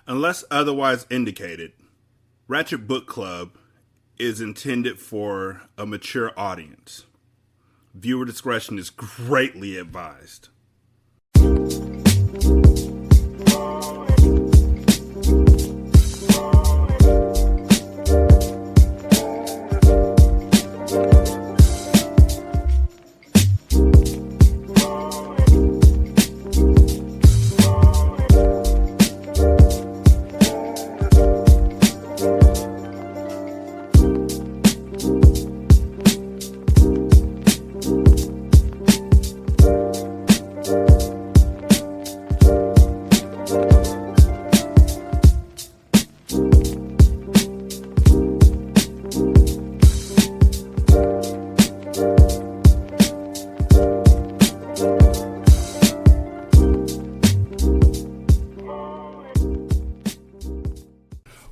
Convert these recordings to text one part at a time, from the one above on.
Unless otherwise indicated, Ratchet Book Club is intended for a mature audience. Viewer discretion is greatly advised.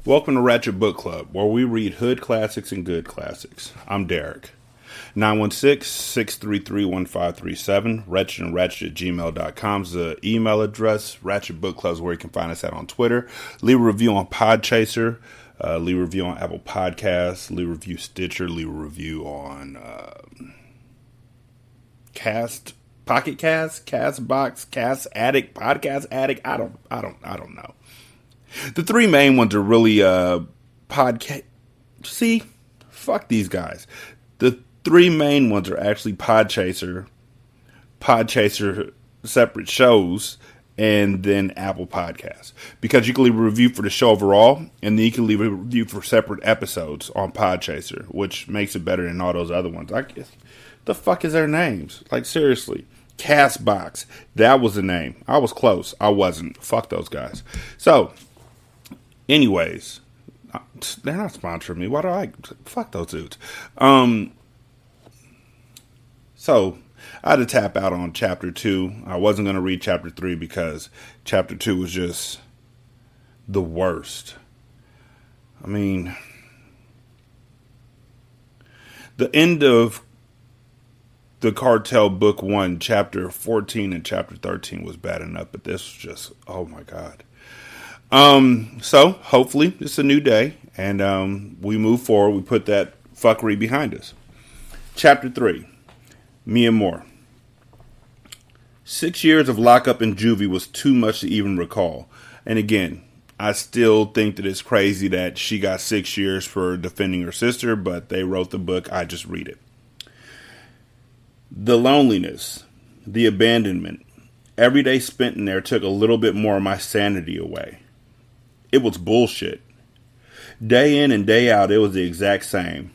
Welcome to Ratchet Book Club, where we read hood classics and good classics. I'm Derek. 916-633-1537. Ratchet and Ratchet at gmail.com is the email address. Ratchet Book Club is where you can find us at on Twitter. Leave a review on Podchaser. Leave a review on Apple Podcasts. Leave a review Stitcher. Leave a review on Pocket Cast, Castbox, Cast Addict, Podcast Addict. I don't know. The three main ones are really podcast. See, fuck these guys. The three main ones are actually Podchaser separate shows, and then Apple Podcasts. Because you can leave a review for the show overall, and then you can leave a review for separate episodes on Podchaser, which makes it better than all those other ones. The fuck is their names? Like, seriously. Castbox. That was the name. I was close. I wasn't. Fuck those guys. So, anyways, they're not sponsoring me. Why do I? Fuck those dudes. So, I had to tap out on Chapter 2. I wasn't going to read Chapter 3 because Chapter 2 was just the worst. I mean, the end of the Cartel Book 1, Chapter 14 and Chapter 13 was bad enough, but this was just, oh my God. So hopefully it's a new day and, we move forward. We put that fuckery behind us. Chapter 3, Me and More. 6 years of lockup in juvie was too much to even recall. And again, I still think that it's crazy that she got 6 years for defending her sister, but they wrote the book. I just read it. The loneliness, the abandonment, every day spent in there took a little bit more of my sanity away. It was bullshit. Day in and day out, it was the exact same.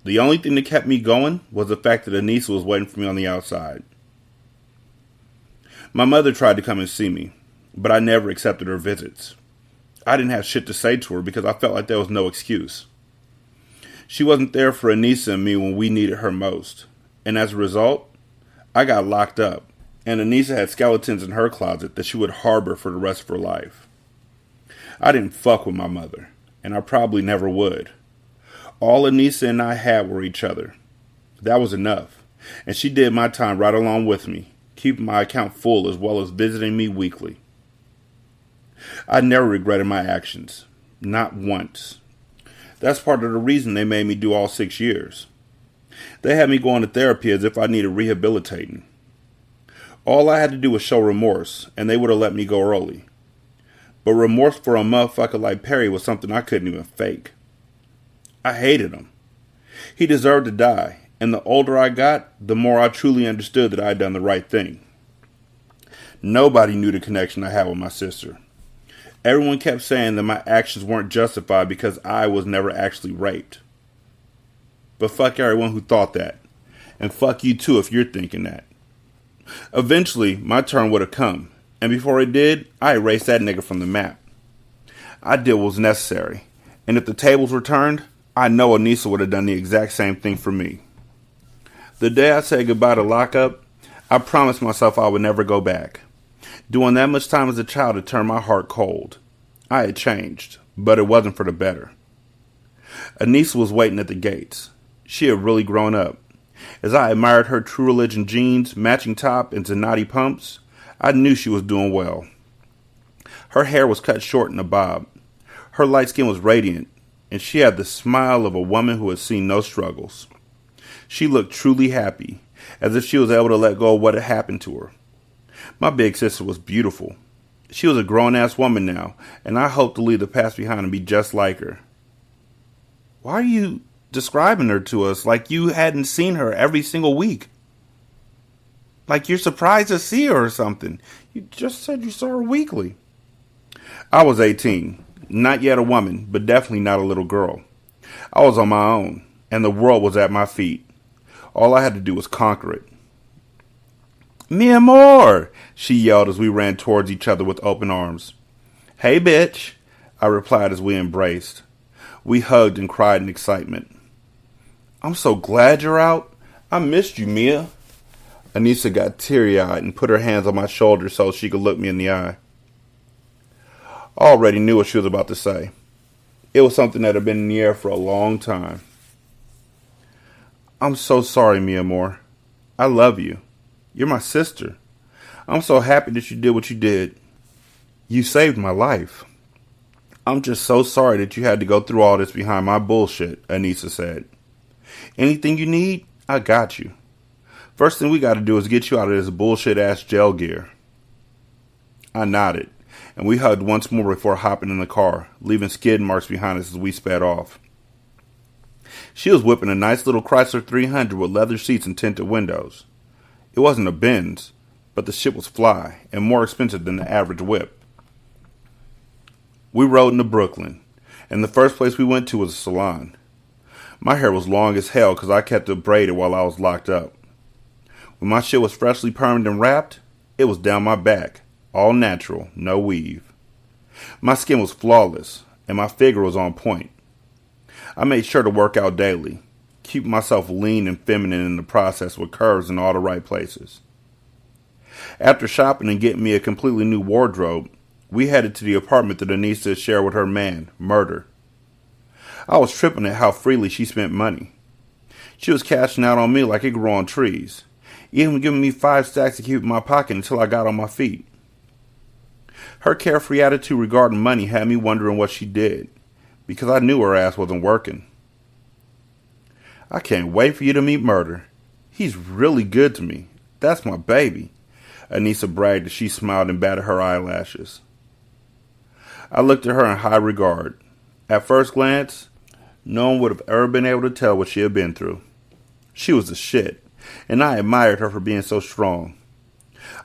The only thing that kept me going was the fact that Anissa was waiting for me on the outside. My mother tried to come and see me, but I never accepted her visits. I didn't have shit to say to her because I felt like there was no excuse. She wasn't there for Anissa and me when we needed her most. And as a result, I got locked up, and Anissa had skeletons in her closet that she would harbor for the rest of her life. I didn't fuck with my mother, and I probably never would. All Anissa and I had were each other. That was enough, and she did my time right along with me, keeping my account full as well as visiting me weekly. I never regretted my actions, not once. That's part of the reason they made me do all 6 years. They had me going to therapy as if I needed rehabilitating. All I had to do was show remorse, and they would have let me go early. But remorse for a motherfucker like Perry was something I couldn't even fake. I hated him. He deserved to die, and the older I got, the more I truly understood that I had done the right thing. Nobody knew the connection I had with my sister. Everyone kept saying that my actions weren't justified because I was never actually raped. But fuck everyone who thought that. And fuck you too if you're thinking that. Eventually, my turn would have come. And before it did, I erased that nigga from the map. I did what was necessary. And if the tables were turned, I know Anissa would have done the exact same thing for me. The day I said goodbye to lockup, I promised myself I would never go back. Doing that much time as a child had turned my heart cold. I had changed, but it wasn't for the better. Anissa was waiting at the gates. She had really grown up. As I admired her True Religion jeans, matching top, and Zanatti pumps, I knew she was doing well. Her hair was cut short in a bob. Her light skin was radiant, and she had the smile of a woman who had seen no struggles. She looked truly happy, as if she was able to let go of what had happened to her. My big sister was beautiful. She was a grown-ass woman now, and I hoped to leave the past behind and be just like her. Why are you describing her to us like you hadn't seen her every single week? Like you're surprised to see her or something. You just said you saw her weekly. I was 18. Not yet a woman, but definitely not a little girl. I was on my own, and the world was at my feet. All I had to do was conquer it. Mi amor, she yelled as we ran towards each other with open arms. Hey, bitch, I replied as we embraced. We hugged and cried in excitement. I'm so glad you're out. I missed you, Mia. Anissa got teary-eyed and put her hands on my shoulder so she could look me in the eye. I already knew what she was about to say. It was something that had been in the air for a long time. I'm so sorry, mi amor. I love you. You're my sister. I'm so happy that you did what you did. You saved my life. I'm just so sorry that you had to go through all this behind my bullshit, Anissa said. Anything you need, I got you. First thing we got to do is get you out of this bullshit-ass jail gear. I nodded, and we hugged once more before hopping in the car, leaving skid marks behind us as we sped off. She was whipping a nice little Chrysler 300 with leather seats and tinted windows. It wasn't a Benz, but the shit was fly and more expensive than the average whip. We rode into Brooklyn, and the first place we went to was a salon. My hair was long as hell because I kept it braided while I was locked up. When my shit was freshly permed and wrapped, it was down my back, all natural, no weave. My skin was flawless, and my figure was on point. I made sure to work out daily, keep myself lean and feminine in the process with curves in all the right places. After shopping and getting me a completely new wardrobe, we headed to the apartment that Anissa shared with her man, Murda. I was tripping at how freely she spent money. She was cashing out on me like it grew on trees, even giving me 5 stacks to keep in my pocket until I got on my feet. Her carefree attitude regarding money had me wondering what she did, because I knew her ass wasn't working. I can't wait for you to meet Murda. He's really good to me. That's my baby. Anissa bragged as she smiled and batted her eyelashes. I looked at her in high regard. At first glance, no one would have ever been able to tell what she had been through. She was the shit, and I admired her for being so strong.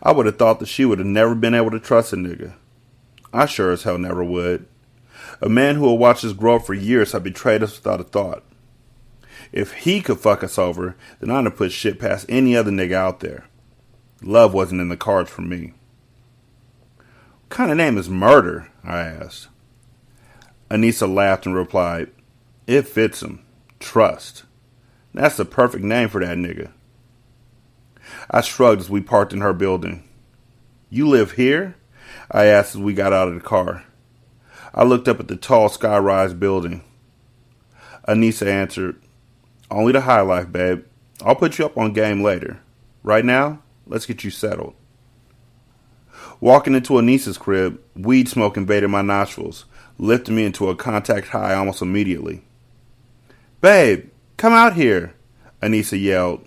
I would have thought that she would have never been able to trust a nigga. I sure as hell never would. A man who had watched us grow up for years had betrayed us without a thought. If he could fuck us over, then I'd have put shit past any other nigga out there. Love wasn't in the cards for me. What kind of name is Murda? I asked. Anissa laughed and replied, It fits him. Trust. That's the perfect name for that nigga. I shrugged as we parked in her building. You live here? I asked as we got out of the car. I looked up at the tall sky-rise building. Anissa answered, Only the high life, babe. I'll put you up on game later. Right now, let's get you settled. Walking into Anissa's crib, weed smoke invaded my nostrils, lifting me into a contact high almost immediately. Babe, come out here, Anissa yelled.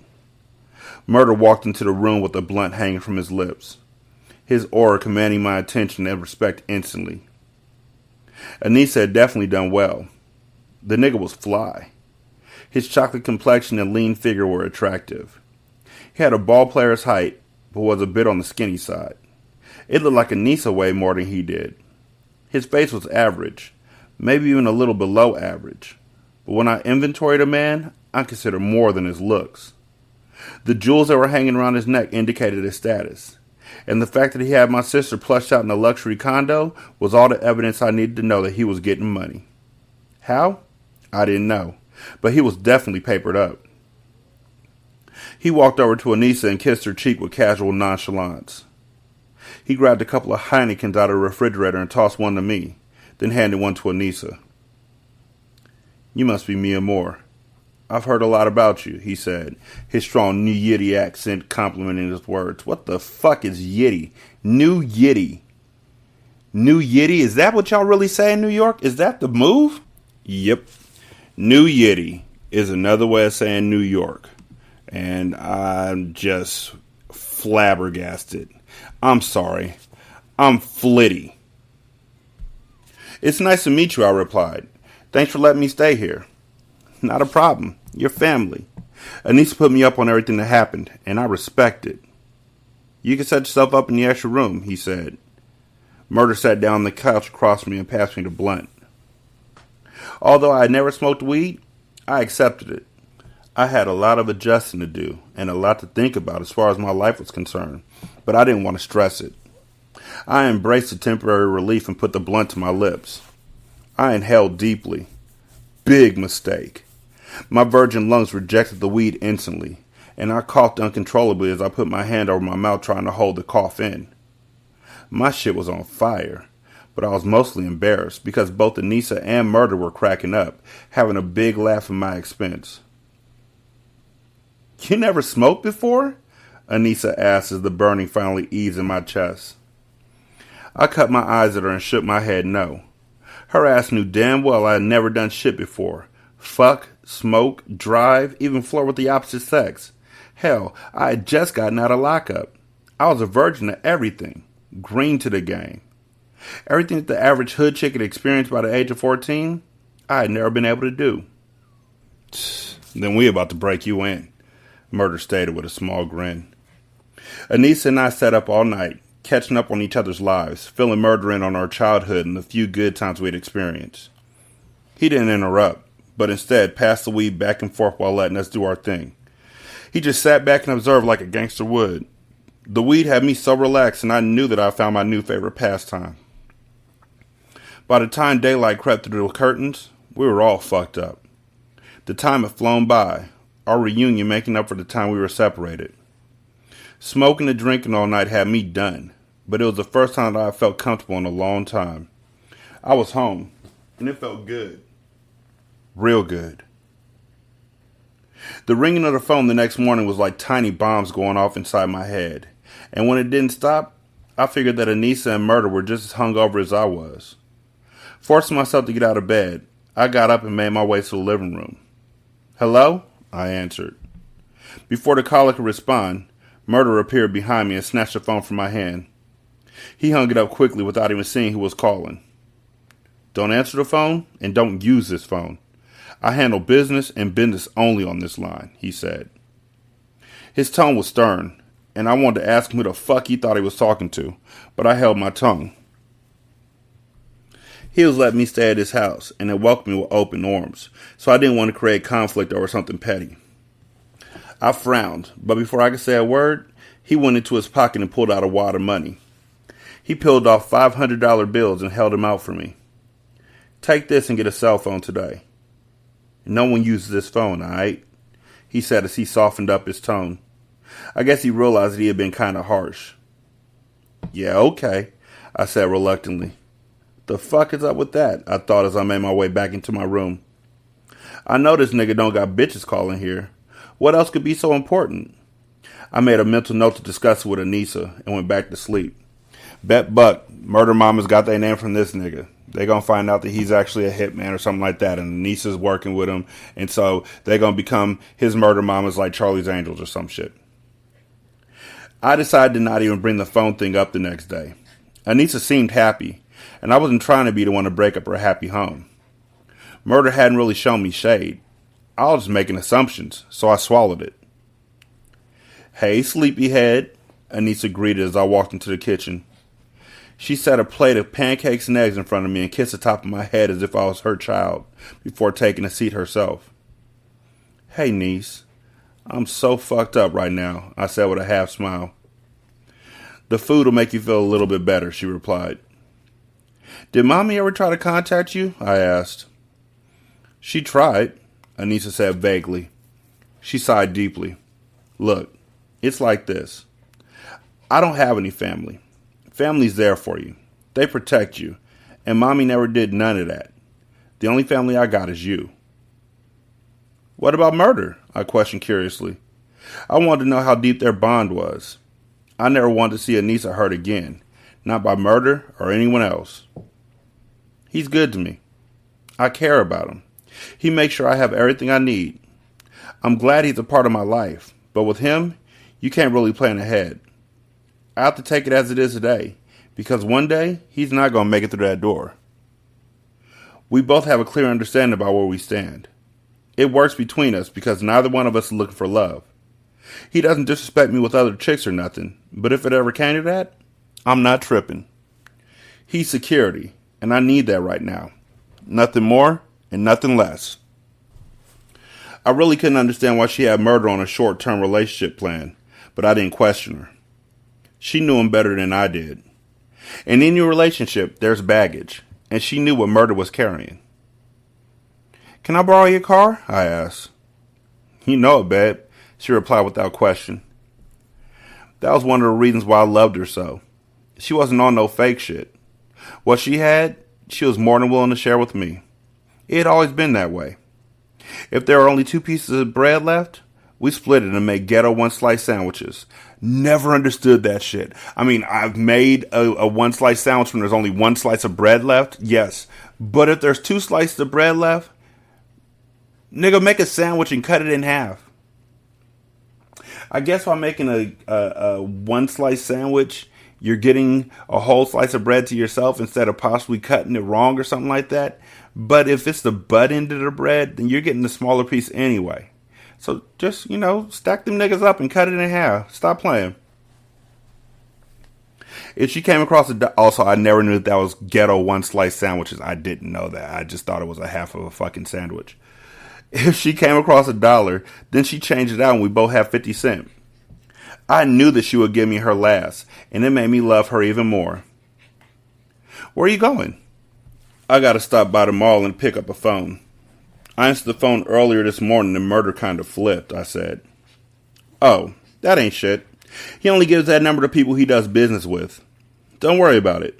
Murda walked into the room with a blunt hanging from his lips, his aura commanding my attention and respect instantly. Anissa had definitely done well. The nigga was fly. His chocolate complexion and lean figure were attractive. He had a ball player's height, but was a bit on the skinny side. It looked like Anissa weighed more than he did. His face was average, maybe even a little below average. But when I inventoried a man, I considered more than his looks. The jewels that were hanging around his neck indicated his status, and the fact that he had my sister plushed out in a luxury condo was all the evidence I needed to know that he was getting money. How? I didn't know, but he was definitely papered up. He walked over to Anissa and kissed her cheek with casual nonchalance. He grabbed a couple of Heinekens out of the refrigerator and tossed one to me, then handed one to Anissa. You must be Mia Moore. I've heard a lot about you, he said, his strong New Yiddy accent complementing his words. What the fuck is Yiddy? New Yiddy. New Yiddy, is that what y'all really say in New York? Is that the move? Yep. New Yiddy is another way of saying New York. And I'm just flabbergasted. I'm sorry. I'm flitty. It's nice to meet you, I replied. Thanks for letting me stay here. Not a problem. You're family. Anissa put me up on everything that happened, and I respect it. You can set yourself up in the extra room, he said. Murda sat down on the couch across from me and passed me the blunt. Although I had never smoked weed, I accepted it. I had a lot of adjusting to do and a lot to think about as far as my life was concerned, but I didn't want to stress it. I embraced the temporary relief and put the blunt to my lips. I inhaled deeply. Big mistake. My virgin lungs rejected the weed instantly, and I coughed uncontrollably as I put my hand over my mouth trying to hold the cough in. My shit was on fire, but I was mostly embarrassed because both Anissa and Murda were cracking up, having a big laugh at my expense. You never smoked before? Anissa asked as the burning finally eased in my chest. I cut my eyes at her and shook my head no. Her ass knew damn well I had never done shit before. Fuck, smoke, drive, even flirt with the opposite sex. Hell, I had just gotten out of lockup. I was a virgin to everything. Green to the game. Everything that the average hood chick had experienced by the age of 14, I had never been able to do. Then we about to break you in, Murda stated with a small grin. Anissa and I sat up all night, catching up on each other's lives, filling Murda in on our childhood and the few good times we'd experienced. He didn't interrupt, but instead passed the weed back and forth while letting us do our thing. He just sat back and observed like a gangster would. The weed had me so relaxed, and I knew that I found my new favorite pastime. By the time daylight crept through the curtains, we were all fucked up. The time had flown by, our reunion making up for the time we were separated. Smoking and drinking all night had me done, but it was the first time that I felt comfortable in a long time. I was home, and it felt good. Real good. The ringing of the phone the next morning was like tiny bombs going off inside my head. And when it didn't stop, I figured that Anissa and Murda were just as hungover as I was. Forcing myself to get out of bed, I got up and made my way to the living room. Hello? I answered. Before the caller could respond, Murda appeared behind me and snatched the phone from my hand. He hung it up quickly without even seeing who was calling. Don't answer the phone and don't use this phone. I handle business and business only on this line, he said. His tone was stern, and I wanted to ask him who the fuck he thought he was talking to, but I held my tongue. He was letting me stay at his house, and had welcomed me with open arms, so I didn't want to create conflict over something petty. I frowned, but before I could say a word, he went into his pocket and pulled out a wad of money. He peeled off $500 bills and held them out for me. Take this and get a cell phone today. No one uses this phone, alright? He said as he softened up his tone. I guess he realized that he had been kind of harsh. Yeah, okay, I said reluctantly. The fuck is up with that? I thought as I made my way back into my room. I know this nigga don't got bitches calling here. What else could be so important? I made a mental note to discuss it with Anissa and went back to sleep. Bet buck, Murda Mamas got their name from this nigga. They gonna find out that he's actually a hitman or something like that, and Anissa's working with him, and so they gonna become his Murda Mamas like Charlie's Angels or some shit. I decided to not even bring the phone thing up the next day. Anissa seemed happy, and I wasn't trying to be the one to break up her happy home. Murda hadn't really shown me shade. I was just making assumptions, so I swallowed it. Hey, sleepyhead, Anissa greeted as I walked into the kitchen. She set a plate of pancakes and eggs in front of me and kissed the top of my head as if I was her child, before taking a seat herself. Hey, niece. I'm so fucked up right now, I said with a half smile. The food will make you feel a little bit better, she replied. Did Mommy ever try to contact you? I asked. She tried, Anissa said vaguely. She sighed deeply. Look, it's like this. I don't have any family. Family's there for you. They protect you. And Mommy never did none of that. The only family I got is you. What about murder? I questioned curiously. I wanted to know how deep their bond was. I never wanted to see Anissa hurt again. not by murder or anyone else. He's good to me. I care about him. He makes sure I have everything I need. I'm glad he's a part of my life, but with him, you can't really plan ahead. I have to take it as it is today, because one day, he's not going to make it through that door. We both have a clear understanding about where we stand. It works between us because neither one of us is looking for love. He doesn't disrespect me with other chicks or nothing, but if it ever came to that, I'm not tripping. He's security, and I need that right now. Nothing more and nothing less. I really couldn't understand why she had Murda on a short-term relationship plan, but I didn't question her. She knew him better than I did. In any relationship, there's baggage, and she knew what Murda was carrying. Can I borrow your car? I asked. You know it, babe, she replied without question. That was one of the reasons why I loved her so. She wasn't on no fake shit. What she had, she was more than willing to share with me. It had always been that way. If there were only 2 pieces of bread left, we split it and made ghetto one-slice sandwiches. Never understood that shit. I mean, I've made a one-slice sandwich when there's only 1 slice of bread left, yes. But if there's 2 slices of bread left, nigga, make a sandwich and cut it in half. I guess while making a one-slice sandwich, you're getting a whole slice of bread to yourself instead of possibly cutting it wrong or something like that. But if it's the butt end of the bread, then you're getting the smaller piece anyway. So just, stack them niggas up and cut it in half. Stop playing. If she came across also, I never knew that was ghetto one-slice sandwiches. I didn't know that. I just thought it was a half of a fucking sandwich. If she came across $1, then she changed it out and we both have 50 cents. I knew that she would give me her last, and it made me love her even more. Where are you going? I gotta stop by the mall and pick up a phone. I answered the phone earlier this morning and Murda kind of flipped, I said. Oh, that ain't shit. He only gives that number to people he does business with. Don't worry about it.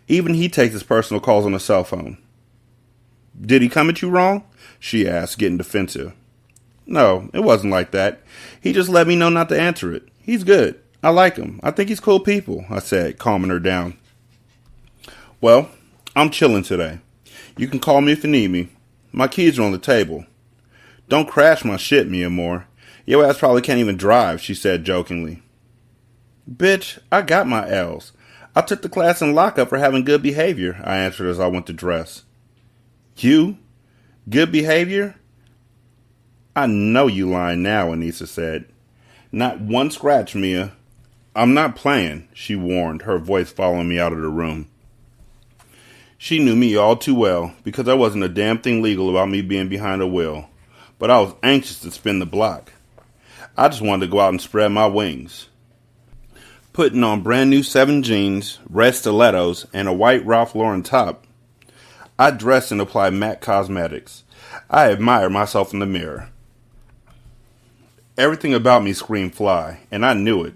Even he takes his personal calls on a cell phone. Did he come at you wrong? She asked, getting defensive. No, it wasn't like that. He just let me know not to answer it. He's good. I like him. I think he's cool people, I said, calming her down. Well, I'm chilling today. You can call me if you need me. My keys are on the table. Don't crash my shit, Mia Moore. Your ass probably can't even drive, she said jokingly. Bitch, I got my L's. I took the class in lockup for having good behavior, I answered as I went to dress. You? Good behavior? I know you lying now, Anissa said. Not one scratch, Mia. I'm not playing, she warned, her voice following me out of the room. She knew me all too well, because there wasn't a damn thing legal about me being behind a wheel. But I was anxious to spin the block. I just wanted to go out and spread my wings. Putting on brand new 7 jeans, red stilettos, and a white Ralph Lauren top, I dressed and applied MAC cosmetics. I admired myself in the mirror. Everything about me screamed fly, and I knew it.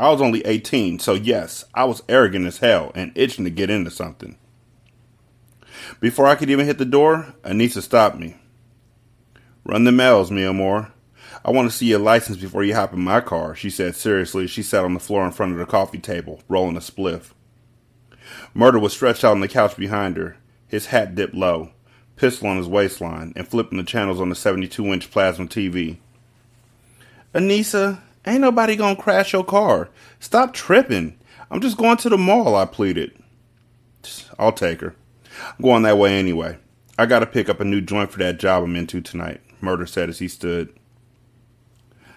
I was only 18, so yes, I was arrogant as hell and itching to get into something. Before I could even hit the door, Anissa stopped me. Run the mails, Mia Moore. I want to see your license before you hop in my car, she said seriously as she sat on the floor in front of the coffee table, rolling a spliff. Murda was stretched out on the couch behind her, his hat dipped low, pistol on his waistline, and flipping the channels on the 72-inch plasma TV. Anissa, ain't nobody gonna crash your car. Stop tripping. I'm just going to the mall, I pleaded. I'll take her. I'm going that way anyway. I gotta pick up a new joint for that job I'm into tonight, Murda said as he stood.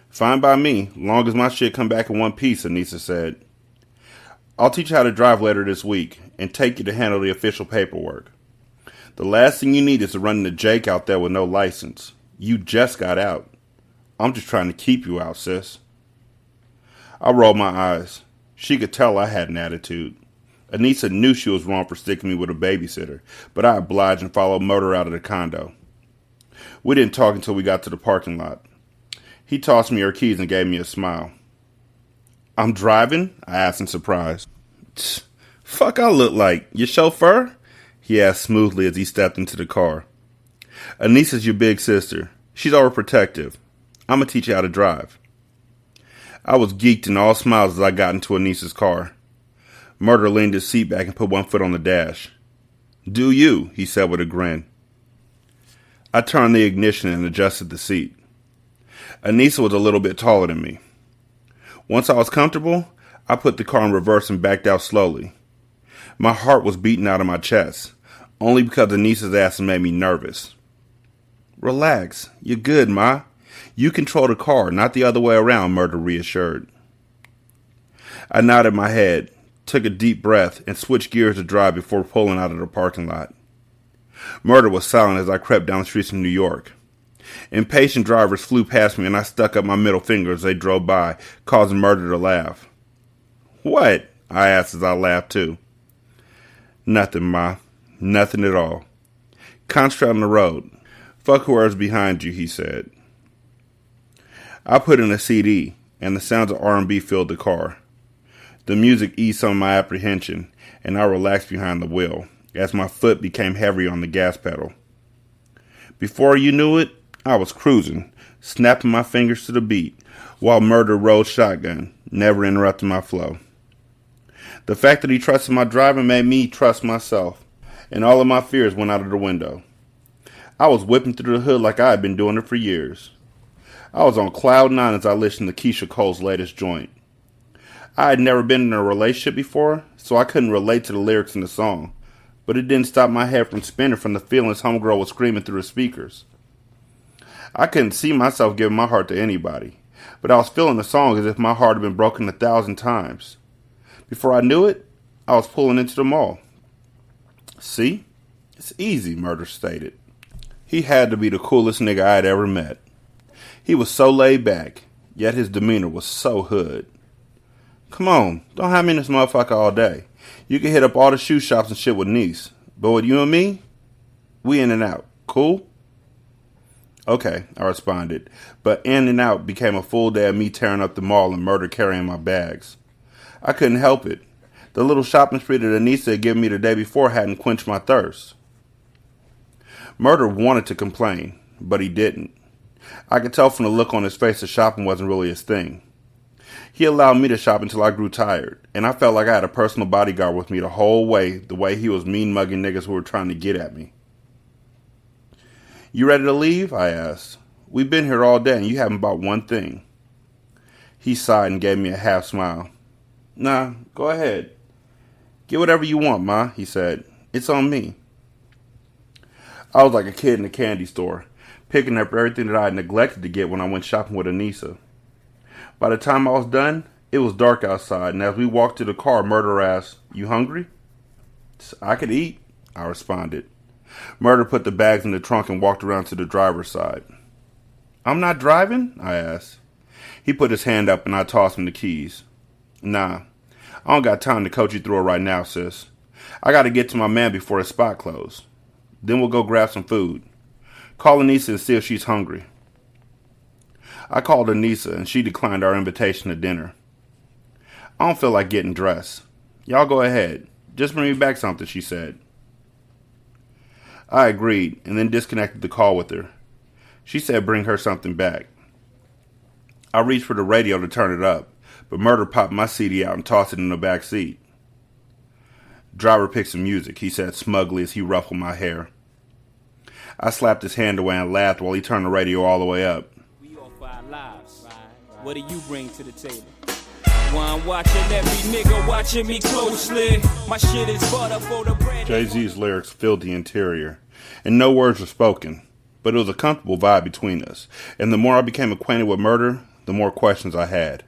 Fine by me, long as my shit come back in one piece, Anissa said. I'll teach you how to drive later this week and take you to handle the official paperwork. The last thing you need is to run into Jake out there with no license. You just got out. I'm just trying to keep you out, sis. I rolled my eyes. She could tell I had an attitude. Anissa knew she was wrong for sticking me with a babysitter, but I obliged and followed Murda out of the condo. We didn't talk until we got to the parking lot. He tossed me her keys and gave me a smile. I'm driving? I asked in surprise. Fuck I look like? Your chauffeur? He asked smoothly as he stepped into the car. Anissa's your big sister. She's overprotective. I'm gonna teach you how to drive. I was geeked and all smiles as I got into Anissa's car. Murda leaned his seat back and put one foot on the dash. "Do you?" he said with a grin. I turned the ignition and adjusted the seat. Anissa was a little bit taller than me. Once I was comfortable, I put the car in reverse and backed out slowly. My heart was beating out of my chest, only because Anissa's ass made me nervous. "Relax. You're good, Ma. You control the car, not the other way around," Murda reassured. I nodded my head, took a deep breath, and switched gears to drive before pulling out of the parking lot. Murda was silent as I crept down the streets of New York. Impatient drivers flew past me and I stuck up my middle finger as they drove by, causing Murda to laugh. "What?" I asked as I laughed too. "Nothing, Ma. Nothing at all. Concentrate on the road. Fuck whoever's behind you," he said. I put in a CD, and the sounds of R&B filled the car. The music eased some of my apprehension, and I relaxed behind the wheel, as my foot became heavy on the gas pedal. Before you knew it, I was cruising, snapping my fingers to the beat, while Murda rode shotgun, never interrupting my flow. The fact that he trusted my driving made me trust myself, and all of my fears went out of the window. I was whipping through the hood like I had been doing it for years. I was on cloud nine as I listened to Keisha Cole's latest joint. I had never been in a relationship before, so I couldn't relate to the lyrics in the song, but it didn't stop my head from spinning from the feelings homegirl was screaming through the speakers. I couldn't see myself giving my heart to anybody, but I was feeling the song as if my heart had been broken 1,000 times. Before I knew it, I was pulling into the mall. "See? It's easy," Murda stated. He had to be the coolest nigga I had ever met. He was so laid back, yet his demeanor was so hood. "Come on, don't have me in this motherfucker all day. You can hit up all the shoe shops and shit with Niece, but with you and me, we in and out. Cool?" "Okay," I responded, but in and out became a full day of me tearing up the mall and Murda carrying my bags. I couldn't help it. The little shopping spree that Anissa had given me the day before hadn't quenched my thirst. Murda wanted to complain, but he didn't. I could tell from the look on his face that shopping wasn't really his thing. He allowed me to shop until I grew tired, and I felt like I had a personal bodyguard with me the whole way, the way he was mean-mugging niggas who were trying to get at me. "You ready to leave?" I asked. "We've been here all day and you haven't bought one thing." He sighed and gave me a half smile. "Nah, go ahead. Get whatever you want, Ma," he said. "It's on me." I was like a kid in a candy store, picking up everything that I had neglected to get when I went shopping with Anissa. By the time I was done, it was dark outside, and as we walked to the car, Murda asked, "You hungry?" "I could eat," I responded. Murda put the bags in the trunk and walked around to the driver's side. "I'm not driving?" I asked. He put his hand up and I tossed him the keys. "Nah, I don't got time to coach you through it right now, sis. I gotta get to my man before his spot closed. Then we'll go grab some food. Call Anissa and see if she's hungry." I called Anissa and she declined our invitation to dinner. "I don't feel like getting dressed. Y'all go ahead. Just bring me back something," she said. I agreed and then disconnected the call with her. She said bring her something back. I reached for the radio to turn it up, but Murda popped my CD out and tossed it in the back seat. "Driver pick some music," he said smugly as he ruffled my hair. I slapped his hand away and laughed while he turned the radio all the way up. "We all for our lives. What do you bring to the table?" "One watching every nigga watching me closely. My shit is butter for the bread." Jay-Z's lyrics filled the interior, and no words were spoken, but it was a comfortable vibe between us, and the more I became acquainted with Murda, the more questions I had.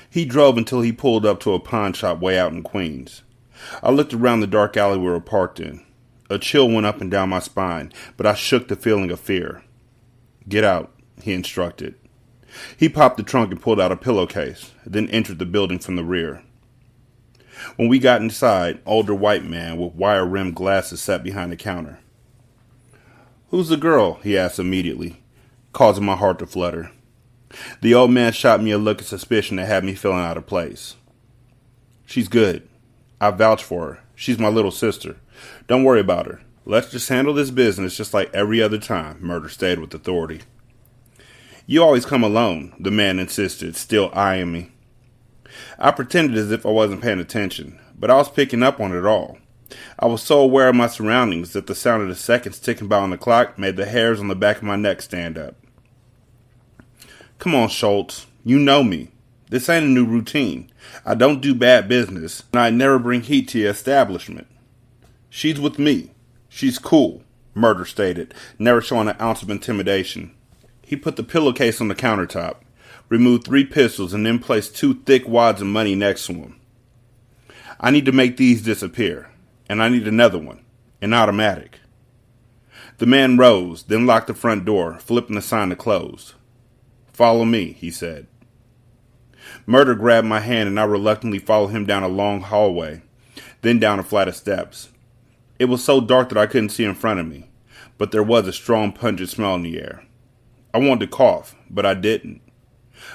He drove until he pulled up to a pawn shop way out in Queens. I looked around the dark alley we were parked in. A chill went up and down my spine, but I shook the feeling of fear. "Get out," he instructed. He popped the trunk and pulled out a pillowcase, then entered the building from the rear. When we got inside, older white man with wire-rimmed glasses sat behind the counter. "Who's the girl?" he asked immediately, causing my heart to flutter. The old man shot me a look of suspicion that had me feeling out of place. "She's good. I vouch for her. She's my little sister. Don't worry about her. Let's just handle this business just like every other time," Murda stated with authority. "You always come alone," the man insisted, still eyeing me. I pretended as if I wasn't paying attention, but I was picking up on it all. I was so aware of my surroundings that the sound of the seconds ticking by on the clock made the hairs on the back of my neck stand up. Come on, Schultz. You know me. This ain't a new routine. I don't do bad business, and I never bring heat to your establishment. She's with me. She's cool, Murda stated, never showing an ounce of intimidation. He put the pillowcase on the countertop, removed 3 pistols, and then placed 2 thick wads of money next to him. I need to make these disappear, and I need another one, an automatic. The man rose, then locked the front door, flipping the sign to close. Follow me, he said. Murda grabbed my hand and I reluctantly followed him down a long hallway, then down a flight of steps. It was so dark that I couldn't see in front of me, but there was a strong pungent smell in the air. I wanted to cough, but I didn't.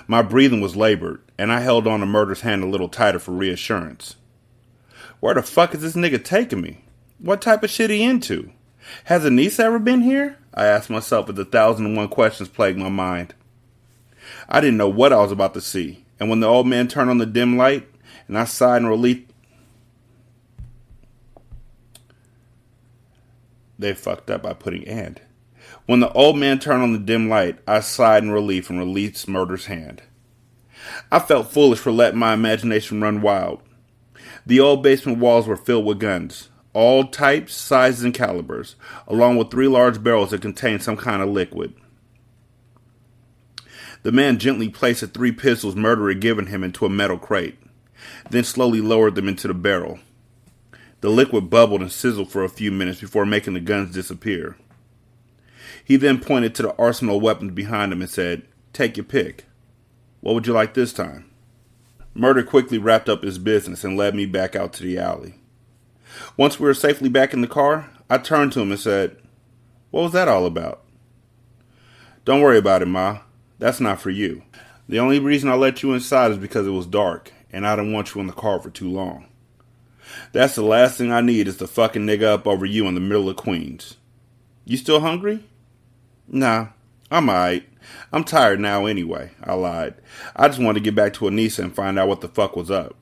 My breathing was labored, and I held on to Murda's hand a little tighter for reassurance. Where the fuck is this nigga taking me? What type of shit he into? Has Anissa ever been here? I asked myself as 1,001 questions plagued my mind. I didn't know what I was about to see, and when the old man turned on the dim light, and I sighed in relief... They fucked up by putting and. When the old man turned on the dim light, I sighed in relief and released Murda's hand. I felt foolish for letting my imagination run wild. The old basement walls were filled with guns, all types, sizes, and calibers, along with 3 large barrels that contained some kind of liquid. The man gently placed the 3 pistols Murda had given him into a metal crate, then slowly lowered them into the barrel. The liquid bubbled and sizzled for a few minutes before making the guns disappear. He then pointed to the arsenal of weapons behind him and said, "Take your pick. What would you like this time?" Murda quickly wrapped up his business and led me back out to the alley. Once we were safely back in the car, I turned to him and said, "What was that all about?" "Don't worry about it, Ma. That's not for you. The only reason I let you inside is because it was dark, and I didn't want you in the car for too long. That's the last thing I need is to fucking nigga up over you in the middle of Queens. You still hungry?" "Nah, I'm alright. I'm tired now anyway," I lied. I just wanted to get back to Anissa and find out what the fuck was up.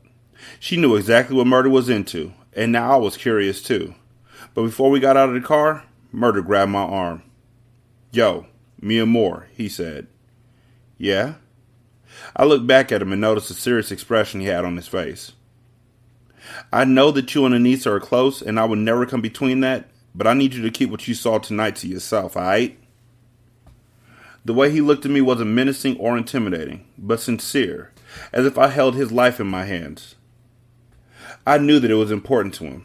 She knew exactly what Murda was into, and now I was curious too. But before we got out of the car, Murda grabbed my arm. "Yo, me and more," he said. "Yeah?" I looked back at him and noticed the serious expression he had on his face. "I know that you and Anissa are close, and I would never come between that, but I need you to keep what you saw tonight to yourself, alright?" The way he looked at me wasn't menacing or intimidating, but sincere, as if I held his life in my hands. I knew that it was important to him.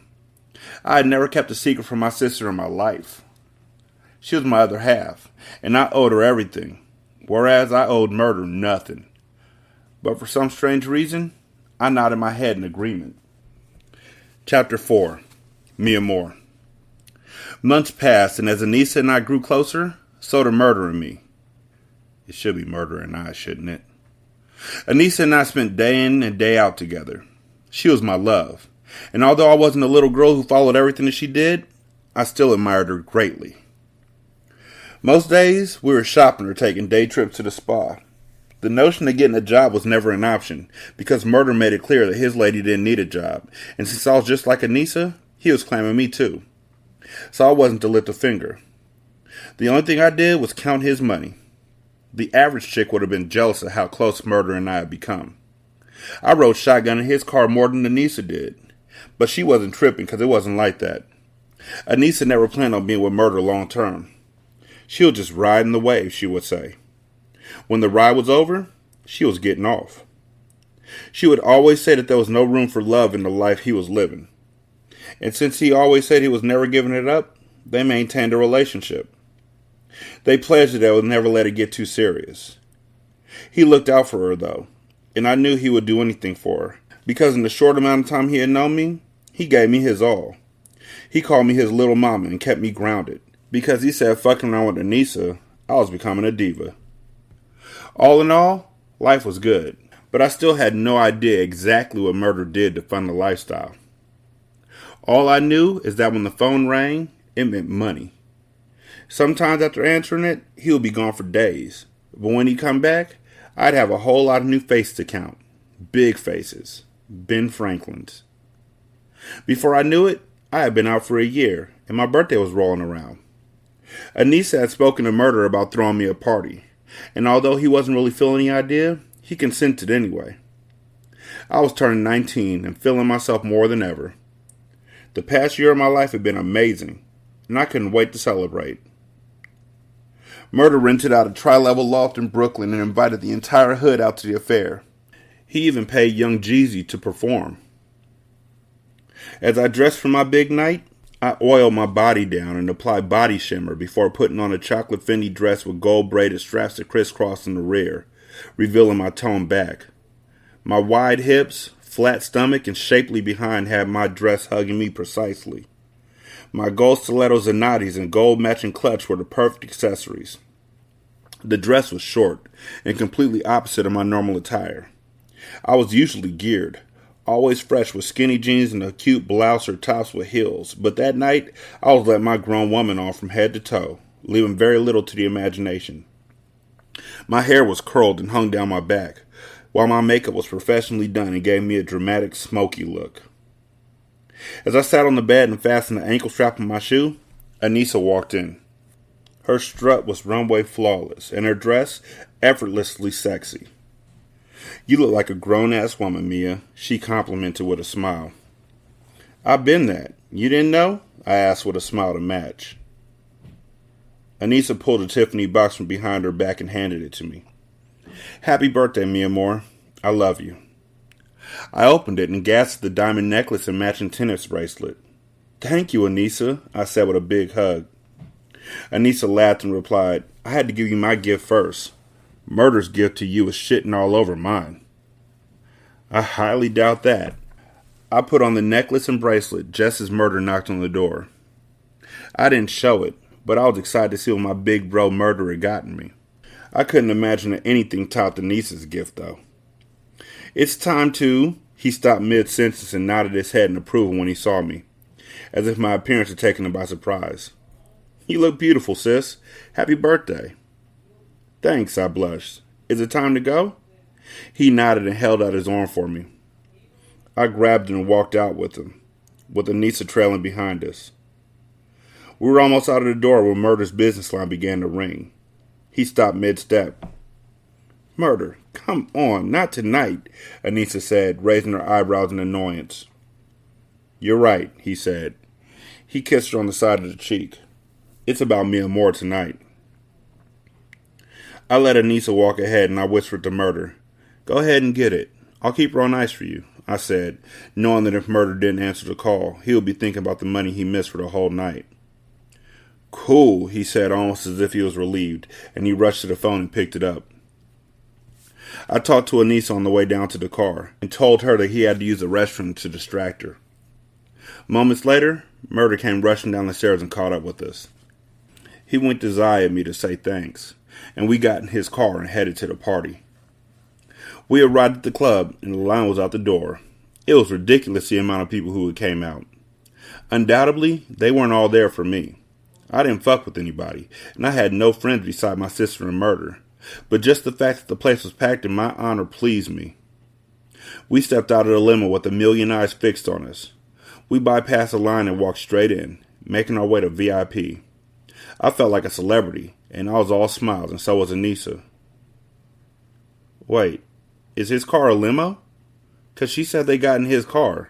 I had never kept a secret from my sister in my life. She was my other half, and I owed her everything, whereas I owed Murda nothing. But for some strange reason, I nodded my head in agreement. Chapter 4. Me and More. Months passed, and as Anissa and I grew closer, so did Murda and me. It should be Murda and I, shouldn't it? Anissa and I spent day in and day out together. She was my love, and although I wasn't a little girl who followed everything that she did, I still admired her greatly. Most days, we were shopping or taking day trips to the spa. The notion of getting a job was never an option, because Murda made it clear that his lady didn't need a job, and since I was just like Anissa, he was claiming me too. So I wasn't to lift a finger. The only thing I did was count his money. The average chick would have been jealous of how close Murda and I had become. I rode shotgun in his car more than Anissa did, but she wasn't tripping because it wasn't like that. Anissa never planned on being with Murda long term. She was just riding the wave, she would say. When the ride was over, she was getting off. She would always say that there was no room for love in the life he was living. And since he always said he was never giving it up, they maintained a relationship. They pledged that they would never let it get too serious. He looked out for her, though, and I knew he would do anything for her, because in the short amount of time he had known me, he gave me his all. He called me his little mama and kept me grounded, because he said fucking around with Anissa, I was becoming a diva. All in all, life was good, but I still had no idea exactly what Murda did to fund the lifestyle. All I knew is that when the phone rang, it meant money. Sometimes after answering it, he would be gone for days, but when he'd come back, I'd have a whole lot of new faces to count. Big faces. Ben Franklin's. Before I knew it, I had been out for a year, and my birthday was rolling around. Anissa had spoken to Murda about throwing me a party, and although he wasn't really feeling the idea, he consented anyway. I was turning 19 and feeling myself more than ever. The past year of my life had been amazing, and I couldn't wait to celebrate. Murda rented out a tri-level loft in Brooklyn and invited the entire hood out to the affair. He even paid young Jeezy to perform. As I dressed for my big night, I oiled my body down and applied body shimmer before putting on a chocolate Fendi dress with gold braided straps that crisscrossed in the rear, revealing my toned back. My wide hips, flat stomach, and shapely behind had my dress hugging me precisely. My gold stiletto Zanattis and gold matching clutch were the perfect accessories. The dress was short and completely opposite of my normal attire. I was usually geared, always fresh with skinny jeans and a cute blouse or tops with heels, but that night I was letting my grown woman on from head to toe, leaving very little to the imagination. My hair was curled and hung down my back, while my makeup was professionally done and gave me a dramatic smoky look. As I sat on the bed and fastened the ankle strap on my shoe, Anissa walked in. Her strut was runway flawless, and her dress effortlessly sexy. "You look like a grown-ass woman, Mia," she complimented with a smile. "I've been that. You didn't know?" I asked with a smile to match. Anissa pulled a Tiffany box from behind her back and handed it to me. "Happy birthday, Mia Moore. I love you." I opened it and gasped at the diamond necklace and matching tennis bracelet. "Thank you, Anissa," I said with a big hug. Anissa laughed and replied, "I had to give you my gift first. Murda's gift to you is shitting all over mine." "I highly doubt that." I put on the necklace and bracelet just as Murda knocked on the door. I didn't show it, but I was excited to see what my big bro Murda had gotten me. I couldn't imagine that anything topped Anissa's gift, though. "It's time to..." He stopped mid-sentence and nodded his head in approval when he saw me, as if my appearance had taken him by surprise. "You look beautiful, sis. Happy birthday." "Thanks," I blushed. "Is it time to go?" He nodded and held out his arm for me. I grabbed it and walked out with him, with Anissa trailing behind us. We were almost out of the door when Murda's business line began to ring. He stopped mid-step. "Murda, come on, not tonight," Anissa said, raising her eyebrows in annoyance. "You're right," he said. He kissed her on the side of the cheek. "It's about Mia Moore tonight." I let Anissa walk ahead and I whispered to Murda, "Go ahead and get it. I'll keep her on ice for you," I said, knowing that if Murda didn't answer the call, he would be thinking about the money he missed for the whole night. "Cool," he said almost as if he was relieved, and he rushed to the phone and picked it up. I talked to Anissa on the way down to the car and told her that he had to use the restroom to distract her. Moments later, Murda came rushing down the stairs and caught up with us. He winked his eye at me to say thanks, and we got in his car and headed to the party. We arrived at the club, and the line was out the door. It was ridiculous the amount of people who came out. Undoubtedly, they weren't all there for me. I didn't fuck with anybody, and I had no friends beside my sister and Murda, but just the fact that the place was packed in my honor pleased me. We stepped out of the limo with a million eyes fixed on us. We bypassed the line and walked straight in, making our way to VIP. I felt like a celebrity, and I was all smiles, and so was Anissa. "Wait, is his car a limo? 'Cause she said they got in his car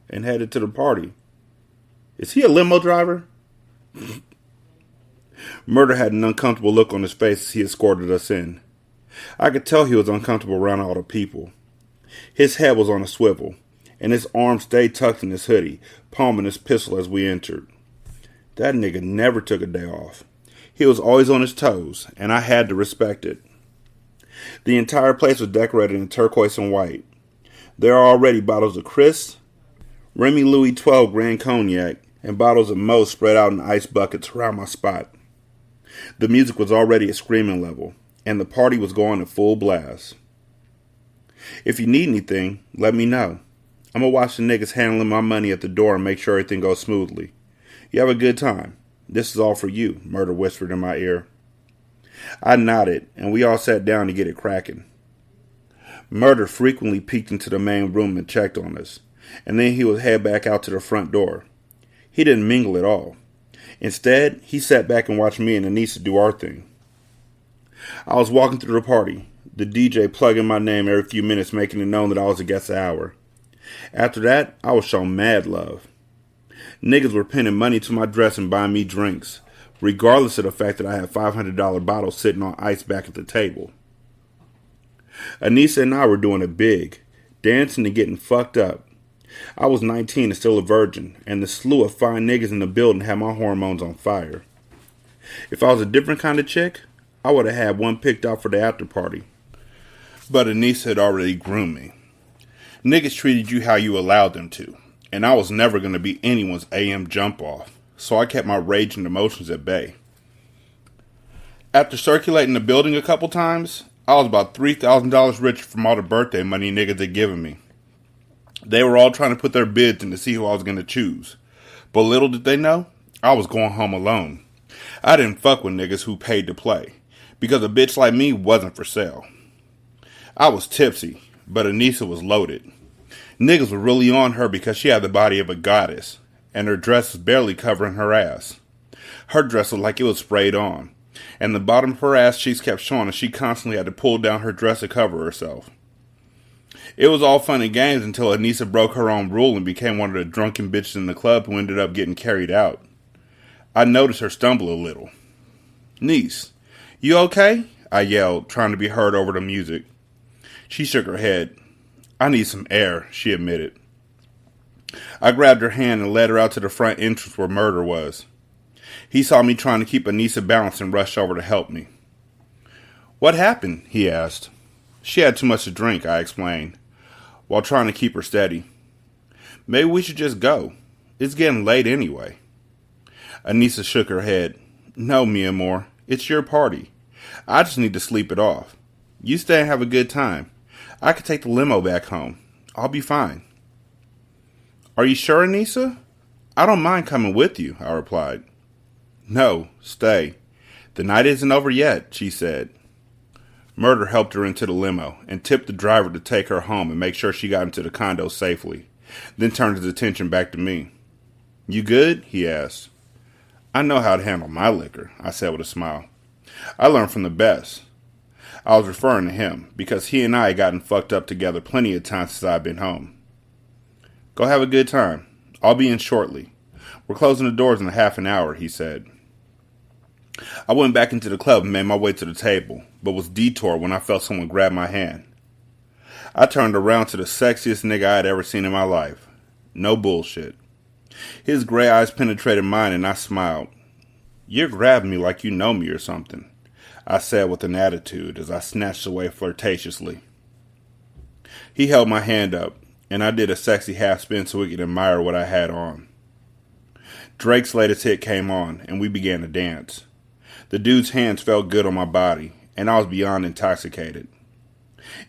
and headed to the party. Is he a limo driver?" Murda had an uncomfortable look on his face as he escorted us in. I could tell he was uncomfortable around all the people. His head was on a swivel, and his arms stayed tucked in his hoodie, palming his pistol as we entered. That nigga never took a day off. He was always on his toes, and I had to respect it. The entire place was decorated in turquoise and white. There are already bottles of Chris, Remy Louis 12 Grand Cognac, and bottles of Mo spread out in ice buckets around my spot. The music was already at screaming level, and the party was going at full blast. "If you need anything, let me know. I'm gonna watch the niggas handling my money at the door and make sure everything goes smoothly. You have a good time. This is all for you," Murda whispered in my ear. I nodded, and we all sat down to get it cracking. Murda frequently peeked into the main room and checked on us, and then he would head back out to the front door. He didn't mingle at all. Instead, he sat back and watched me and Anissa do our thing. I was walking through the party, the DJ plugging my name every few minutes, making it known that I was a guest of the hour. After that, I was shown mad love. Niggas were pinning money to my dress and buying me drinks, regardless of the fact that I had $500 bottles sitting on ice back at the table. Anissa and I were doing it big, dancing and getting fucked up. I was 19 and still a virgin, and the slew of fine niggas in the building had my hormones on fire. If I was a different kind of chick, I would have had one picked out for the after party. But Anissa had already groomed me. Niggas treated you how you allowed them to, and I was never going to be anyone's AM jump off, so I kept my rage and emotions at bay. After circulating the building a couple times, I was about $3,000 richer from all the birthday money niggas had given me. They were all trying to put their bids in to see who I was going to choose. But little did they know, I was going home alone. I didn't fuck with niggas who paid to play, because a bitch like me wasn't for sale. I was tipsy, but Anissa was loaded. Niggas were really on her because she had the body of a goddess, and her dress was barely covering her ass. Her dress looked like it was sprayed on, and the bottom of her ass cheeks kept showing, and she constantly had to pull down her dress to cover herself. It was all fun and games until Anissa broke her own rule and became one of the drunken bitches in the club who ended up getting carried out. I noticed her stumble a little. "Niece, you okay?" I yelled, trying to be heard over the music. She shook her head. "I need some air," she admitted. I grabbed her hand and led her out to the front entrance where Murda was. He saw me trying to keep Anissa balanced and rushed over to help me. "What happened?" he asked. "She had too much to drink," I explained, while trying to keep her steady. "Maybe we should just go. It's getting late anyway." Anissa shook her head. "No, mi amor. It's your party. I just need to sleep it off. You stay and have a good time. I could take the limo back home. I'll be fine." "Are you sure, Anissa?" "I don't mind coming with you," I replied. "No, stay. The night isn't over yet," she said. Murda helped her into the limo and tipped the driver to take her home and make sure she got into the condo safely, then turned his attention back to me. "You good?" he asked. "I know how to handle my liquor," I said with a smile. "I learned from the best." I was referring to him, because he and I had gotten fucked up together plenty of times since I'd been home. "Go have a good time. I'll be in shortly. We're closing the doors in a half an hour," he said. I went back into the club and made my way to the table, but was detoured when I felt someone grab my hand. I turned around to the sexiest nigga I had ever seen in my life. No bullshit. His gray eyes penetrated mine and I smiled. "You're grabbing me like you know me or something," I said with an attitude as I snatched away flirtatiously. He held my hand up, and I did a sexy half spin so he could admire what I had on. Drake's latest hit came on, and we began to dance. The dude's hands felt good on my body, and I was beyond intoxicated.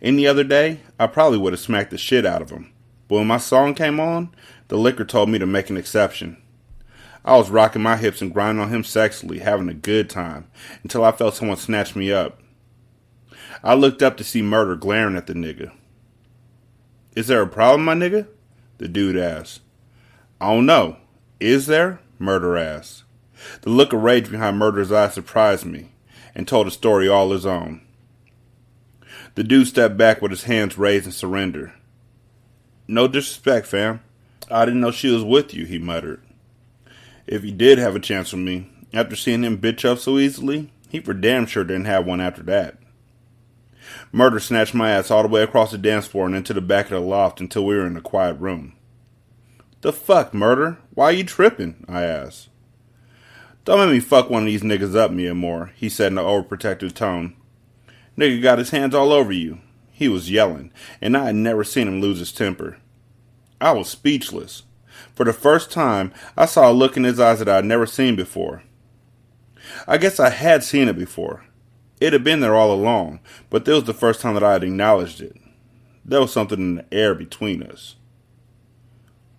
Any other day, I probably would have smacked the shit out of him, but when my song came on, the liquor told me to make an exception. I was rocking my hips and grinding on him sexily, having a good time, until I felt someone snatch me up. I looked up to see Murda glaring at the nigga. "Is there a problem, my nigga?" the dude asked. "I don't know. Is there?" Murda asked. The look of rage behind Murda's eyes surprised me, and told a story all his own. The dude stepped back with his hands raised in surrender. "No disrespect, fam. I didn't know she was with you," he muttered. If he did have a chance with me, after seeing him bitch up so easily, he for damn sure didn't have one after that. Murda snatched my ass all the way across the dance floor and into the back of the loft until we were in a quiet room. "The fuck, Murda? Why you tripping?" I asked. "Don't make me fuck one of these niggas up, mi amor," he said in an overprotective tone. "Nigga got his hands all over you." He was yelling, and I had never seen him lose his temper. I was speechless. For the first time, I saw a look in his eyes that I had never seen before. I guess I had seen it before. It had been there all along, but this was the first time that I had acknowledged it. There was something in the air between us.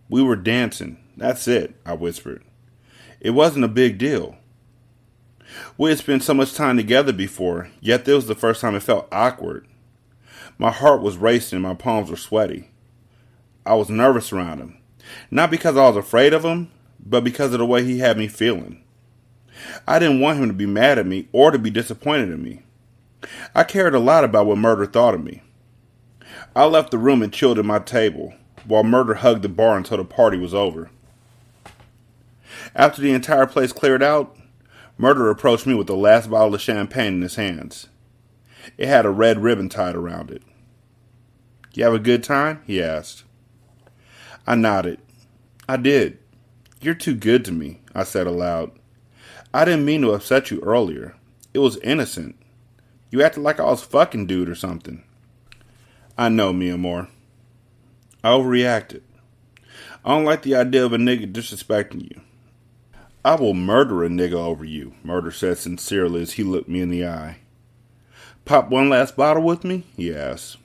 "We were dancing. That's it," I whispered. "It wasn't a big deal. We had spent so much time together before, yet this was the first time it felt awkward. My heart was racing and my palms were sweaty. I was nervous around him. Not because I was afraid of him, but because of the way he had me feeling. I didn't want him to be mad at me or to be disappointed in me. I cared a lot about what Murda thought of me. I left the room and chilled at my table, while Murda hugged the bar until the party was over. After the entire place cleared out, Murda approached me with the last bottle of champagne in his hands. It had a red ribbon tied around it. "You have a good time?" he asked. I nodded. "I did. You're too good to me," I said aloud. "I didn't mean to upset you earlier. It was innocent. You acted like I was fucking dude or something." "I know, mi amor. I overreacted. I don't like the idea of a nigga disrespecting you." "I will murder a nigga over you," Murda said sincerely as he looked me in the eye. "Pop one last bottle with me?" he asked.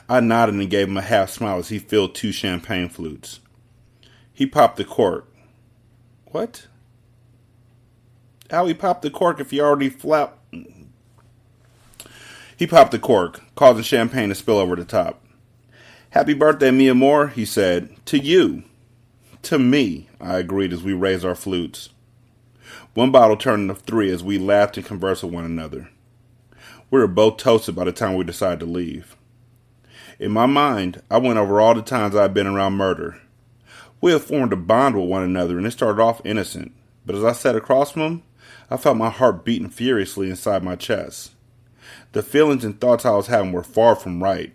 I nodded and gave him a half smile as he filled 2 champagne flutes. He popped the cork. "What? How he popped the cork if he already flapped?" He popped the cork, causing champagne to spill over the top. "Happy birthday, mi amor," he said. "To you." "To me," I agreed as we raised our flutes. One bottle turned into 3 as we laughed and conversed with one another. We were both toasted by the time we decided to leave. In my mind, I went over all the times I had been around Murda. We had formed a bond with one another, and it started off innocent. But as I sat across from him, I felt my heart beating furiously inside my chest. The feelings and thoughts I was having were far from right.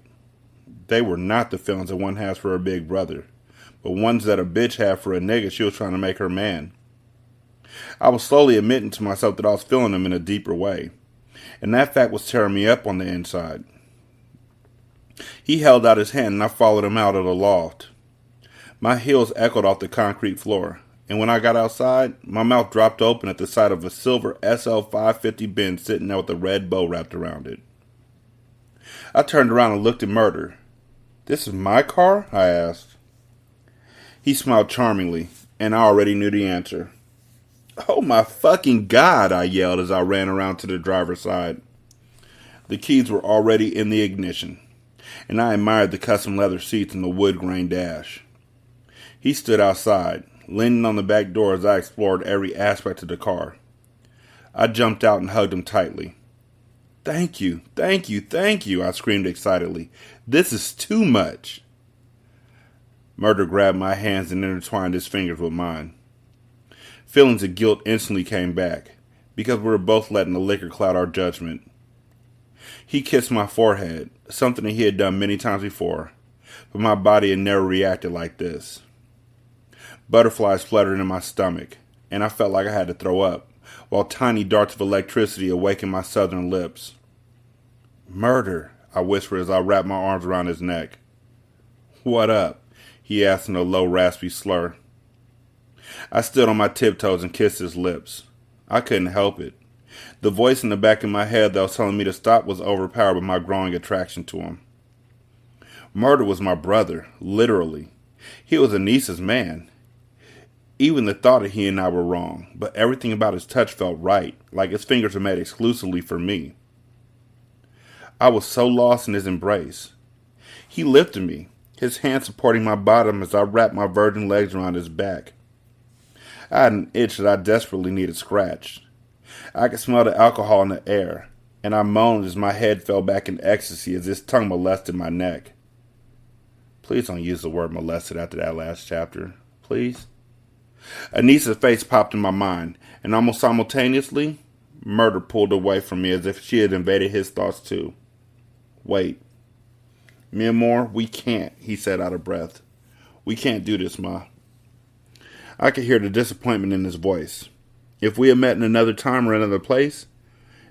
They were not the feelings that one has for a big brother, but ones that a bitch had for a nigga she was trying to make her man. I was slowly admitting to myself that I was feeling them in a deeper way, and that fact was tearing me up on the inside. He held out his hand and I followed him out of the loft. My heels echoed off the concrete floor, and when I got outside, my mouth dropped open at the sight of a silver SL550 Benz sitting there with a red bow wrapped around it. I turned around and looked at Murda. "This is my car?" I asked. He smiled charmingly, and I already knew the answer. "Oh my fucking God," I yelled as I ran around to the driver's side. The keys were already in the ignition, and I admired the custom leather seats and the wood grain dash. He stood outside, leaning on the back door as I explored every aspect of the car. I jumped out and hugged him tightly. "Thank you, thank you, thank you," I screamed excitedly. "This is too much." Murda grabbed my hands and intertwined his fingers with mine. Feelings of guilt instantly came back, because we were both letting the liquor cloud our judgment. He kissed my forehead, something that he had done many times before, but my body had never reacted like this. Butterflies fluttered in my stomach, and I felt like I had to throw up, while tiny darts of electricity awakened my southern lips. "Murda," I whispered as I wrapped my arms around his neck. "What up?" he asked in a low, raspy slur. I stood on my tiptoes and kissed his lips. I couldn't help it. The voice in the back of my head that was telling me to stop was overpowered by my growing attraction to him. Murda was my brother, literally. He was Anissa's man. Even the thought that he and I were wrong, but everything about his touch felt right, like his fingers were made exclusively for me. I was so lost in his embrace. He lifted me, his hand supporting my bottom as I wrapped my virgin legs around his back. I had an itch that I desperately needed scratched. I could smell the alcohol in the air, and I moaned as my head fell back in ecstasy as his tongue molested my neck. Please don't use the word molested after that last chapter. Please? Anissa's face popped in my mind, and almost simultaneously, Murda pulled away from me as if she had invaded his thoughts too. "Wait. Mi amor, we can't," he said out of breath. "We can't do this, Ma." I could hear the disappointment in his voice. If we had met in another time or another place,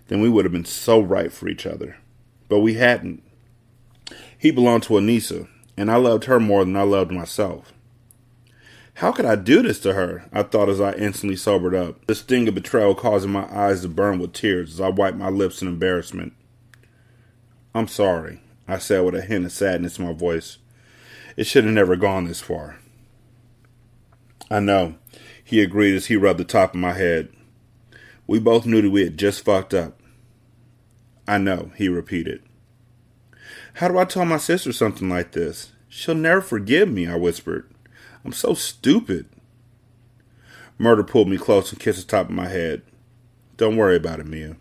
then we would have been so right for each other. But we hadn't. He belonged to Anissa, and I loved her more than I loved myself. How could I do this to her? I thought as I instantly sobered up, the sting of betrayal causing my eyes to burn with tears as I wiped my lips in embarrassment. "I'm sorry," I said with a hint of sadness in my voice. "It should have never gone this far." "I know," he agreed as he rubbed the top of my head. We both knew that we had just fucked up. "I know," he repeated. "How do I tell my sister something like this? She'll never forgive me, I whispered. I'm so stupid. Murda pulled me close and kissed the top of my head. Don't worry about it, Mia.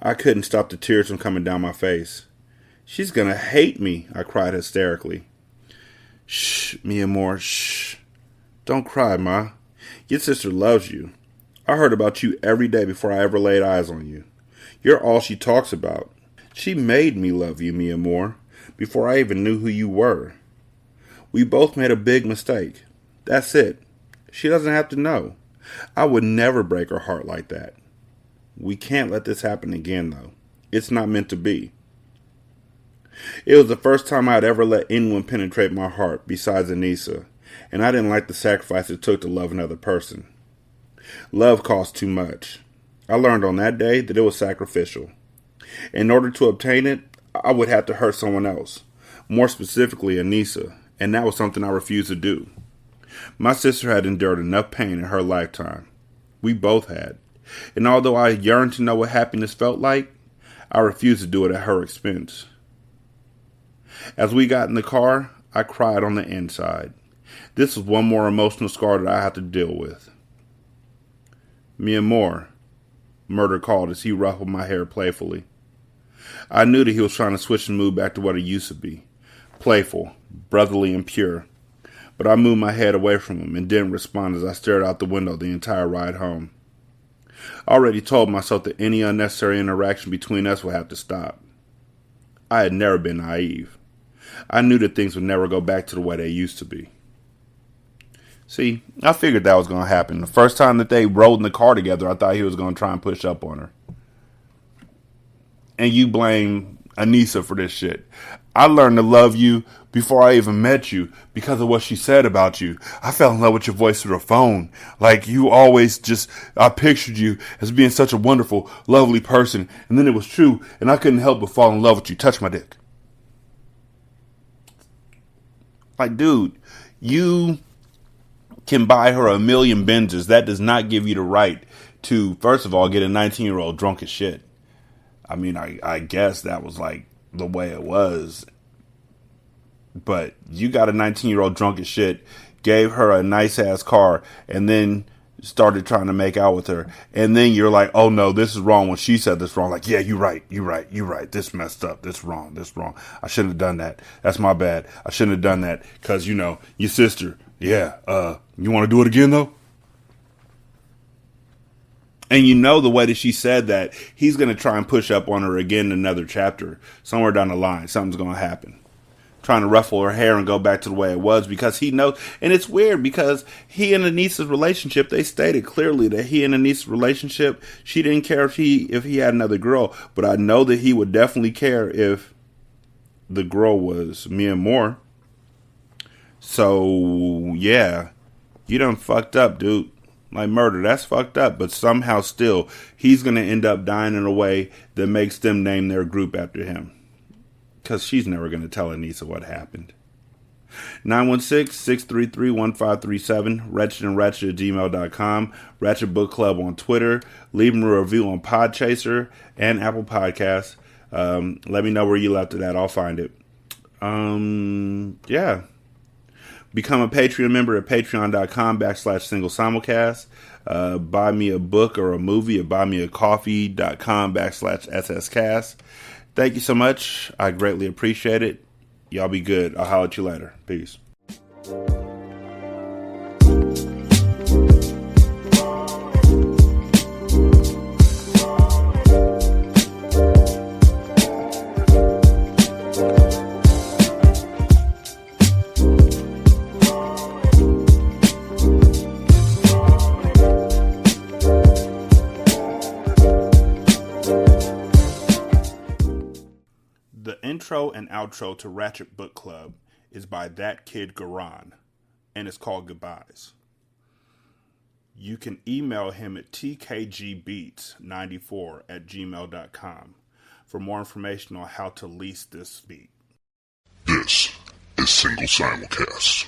I couldn't stop the tears from coming down my face. She's gonna hate me, I cried hysterically. Shh, Mia Moore, shh. Don't cry, Ma. Your sister loves you. I heard about you every day before I ever laid eyes on you. You're all she talks about. She made me love you, Mia Moore, before I even knew who you were. We both made a big mistake. That's it. She doesn't have to know. I would never break her heart like that. We can't let this happen again, though. It's not meant to be. It was the first time I had ever let anyone penetrate my heart besides Anissa, and I didn't like the sacrifice it took to love another person. Love costs too much. I learned on that day that it was sacrificial. In order to obtain it, I would have to hurt someone else, more specifically Anissa, and that was something I refused to do. My sister had endured enough pain in her lifetime. We both had. And although I yearned to know what happiness felt like, I refused to do it at her expense. As we got in the car, I cried on the inside. This was one more emotional scar that I had to deal with. Mia Moore, Murda called as he ruffled my hair playfully. I knew that he was trying to switch the mood back to what it used to be. Playful, brotherly, and pure. But I moved my head away from him and didn't respond as I stared out the window the entire ride home. I already told myself that any unnecessary interaction between us would have to stop. I had never been naive. I knew that things would never go back to the way they used to be. See, I figured that was going to happen. The first time that they rode in the car together, I thought he was going to try and push up on her. And you blame Anissa for this shit. I learned to love you before I even met you because of what she said about you. I fell in love with your voice through the phone. Like you always I pictured you as being such a wonderful, lovely person. And then it was true. And I couldn't help but fall in love with you. Touch my dick. Like, dude, you can buy her a million Benzes. That does not give you the right to, first of all, get a 19-year-old drunk as shit. I mean, I guess that was like the way it was. But you got a 19-year-old drunk as shit, gave her a nice-ass car, and then started trying to make out with her. And then you're like, oh, no, this is wrong when she said this wrong. Like, yeah, you're right. This messed up. This wrong. I shouldn't have done that. That's my bad. I shouldn't have done that because, you know, your sister. Yeah, you want to do it again, though? And you know the way that she said that, he's going to try and push up on her again in another chapter. Somewhere down the line, something's going to happen. Trying to ruffle her hair and go back to the way it was because he knows. And it's weird because he and Anissa's relationship, they stated clearly that he and Anissa's relationship, she didn't care if he had another girl. But I know that he would definitely care if the girl was Mia Moore. So, yeah, you done fucked up, dude. Like Murda, that's fucked up. But somehow still, he's going to end up dying in a way that makes them name their group after him. Because she's never going to tell Anissa what happened. 916-633-1537, ratchetandratchet@gmail.com, Ratchet Book Club on Twitter. Leave them a review on Podchaser and Apple Podcasts. Let me know where you left it at. I'll find it. Yeah. Become a Patreon member at patreon.com/single simulcast. Buy me a book or a movie at buymeacoffee.com/sscast. Thank you so much. I greatly appreciate it. Y'all be good. I'll holler at you later. Peace. Intro and outro to Ratchet Book Club is by That Kid Garan, and it's called Goodbyes. You can email him at tkgbeats94@gmail.com for more information on how to lease this beat. This is Single Simulcast.